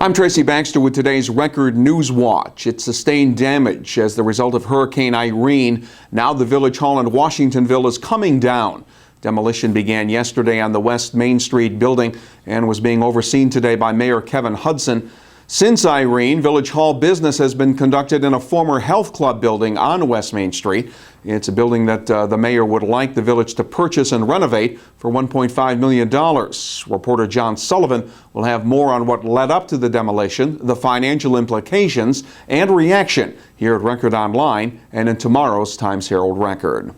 I'm Tracy Baxter with today's Record Newswatch. It sustained damage as the result of Hurricane Irene. Now the Village Hall in Washingtonville is coming down. Demolition began yesterday on the West Main Street building and was being overseen today by Mayor Kevin Hudson. Since Irene, Village Hall business has been conducted in a former health club building on West Main Street. It's a building that the mayor would like the village to purchase and renovate for $1.5 million. Reporter John Sullivan will have more on what led up to the demolition, the financial implications, and reaction here at Record Online and in tomorrow's Times-Herald Record.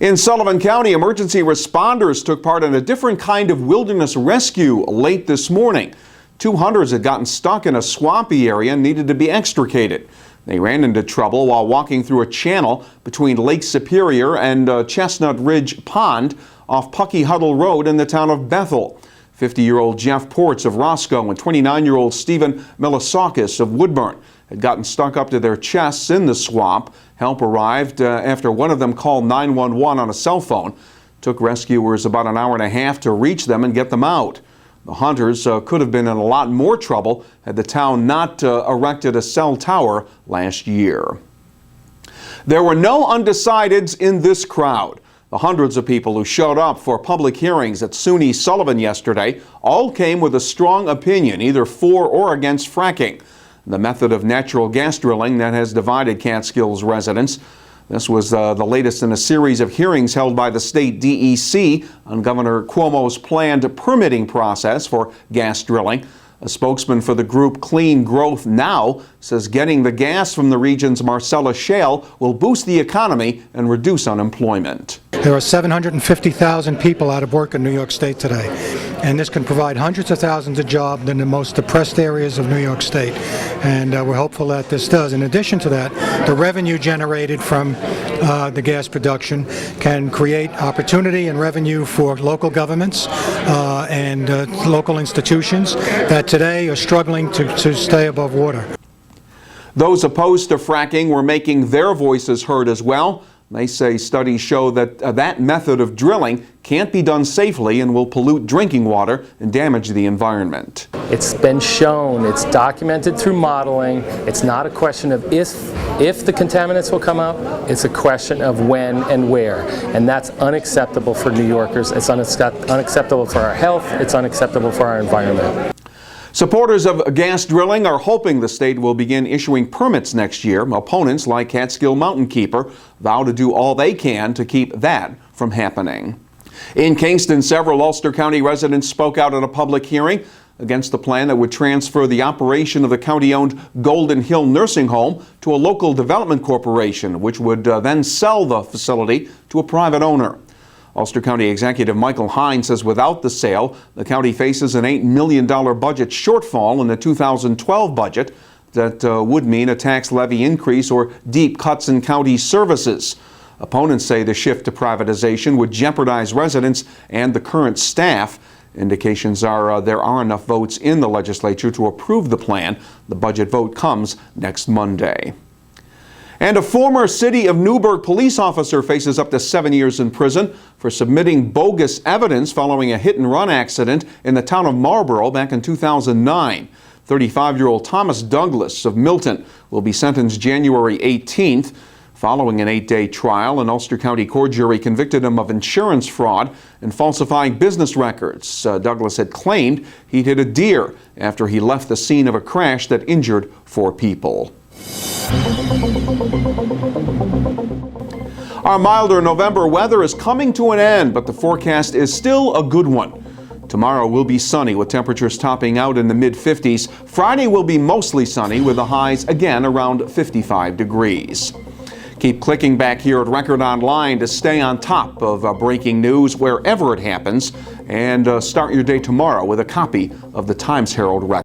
In Sullivan County, emergency responders took part in a different kind of wilderness rescue late this morning. 2 hunters had gotten stuck in a swampy area and needed to be extricated. They ran into trouble while walking through a channel between Lake Superior and Chestnut Ridge Pond off Puckey Huddle Road in the town of Bethel. 50-year-old Jeff Ports of Roscoe and 29-year-old Stephen Milasakis of Woodburn had gotten stuck up to their chests in the swamp. Help arrived after one of them called 911 on a cell phone. Took rescuers about an hour and a half to reach them and get them out. The hunters could have been in a lot more trouble had the town not erected a cell tower last year. There were no undecideds in this crowd. The hundreds of people who showed up for public hearings at SUNY Sullivan yesterday all came with a strong opinion, either for or against fracking, the method of natural gas drilling that has divided Catskills residents. This was the latest in a series of hearings held by the state DEC on Governor Cuomo's planned permitting process for gas drilling. A spokesman for the group Clean Growth Now says getting the gas from the region's Marcellus Shale will boost the economy and reduce unemployment. There are 750,000 people out of work in New York State today, and this can provide hundreds of thousands of jobs in the most depressed areas of New York State, and we're hopeful that this does. In addition to that, the revenue generated from the gas production can create opportunity and revenue for local governments and local institutions that today are struggling to stay above water. Those opposed to fracking were making their voices heard as well. They say studies show that that method of drilling can't be done safely and will pollute drinking water and damage the environment. It's been shown, it's documented through modeling. It's not a question of if the contaminants will come out, it's a question of when and where. And that's unacceptable for New Yorkers. It's unacceptable for our health. It's unacceptable for our environment. Supporters of gas drilling are hoping the state will begin issuing permits next year. Opponents like Catskill Mountain Keeper vow to do all they can to keep that from happening. In Kingston, several Ulster County residents spoke out at a public hearing against the plan that would transfer the operation of the county-owned Golden Hill Nursing Home to a local development corporation, which would then sell the facility to a private owner. Ulster County Executive Michael Hine says without the sale, the county faces an $8 million budget shortfall in the 2012 budget that would mean a tax levy increase or deep cuts in county services. Opponents say the shift to privatization would jeopardize residents and the current staff. Indications are there are enough votes in the legislature to approve the plan. The budget vote comes next Monday. And a former City of Newburgh police officer faces up to 7 years in prison for submitting bogus evidence following a hit-and-run accident in the town of Marlborough back in 2009. 35-year-old Thomas Douglas of Milton will be sentenced January 18th. Following an 8-day trial, an Ulster County court jury convicted him of insurance fraud and falsifying business records. Douglas had claimed he'd hit a deer after he left the scene of a crash that injured 4 people. Our milder November weather is coming to an end, but the forecast is still a good one. Tomorrow will be sunny with temperatures topping out in the mid-50s. Friday will be mostly sunny with the highs again around 55 degrees. Keep clicking back here at Record Online to stay on top of breaking news wherever it happens, and start your day tomorrow with a copy of the Times-Herald Record.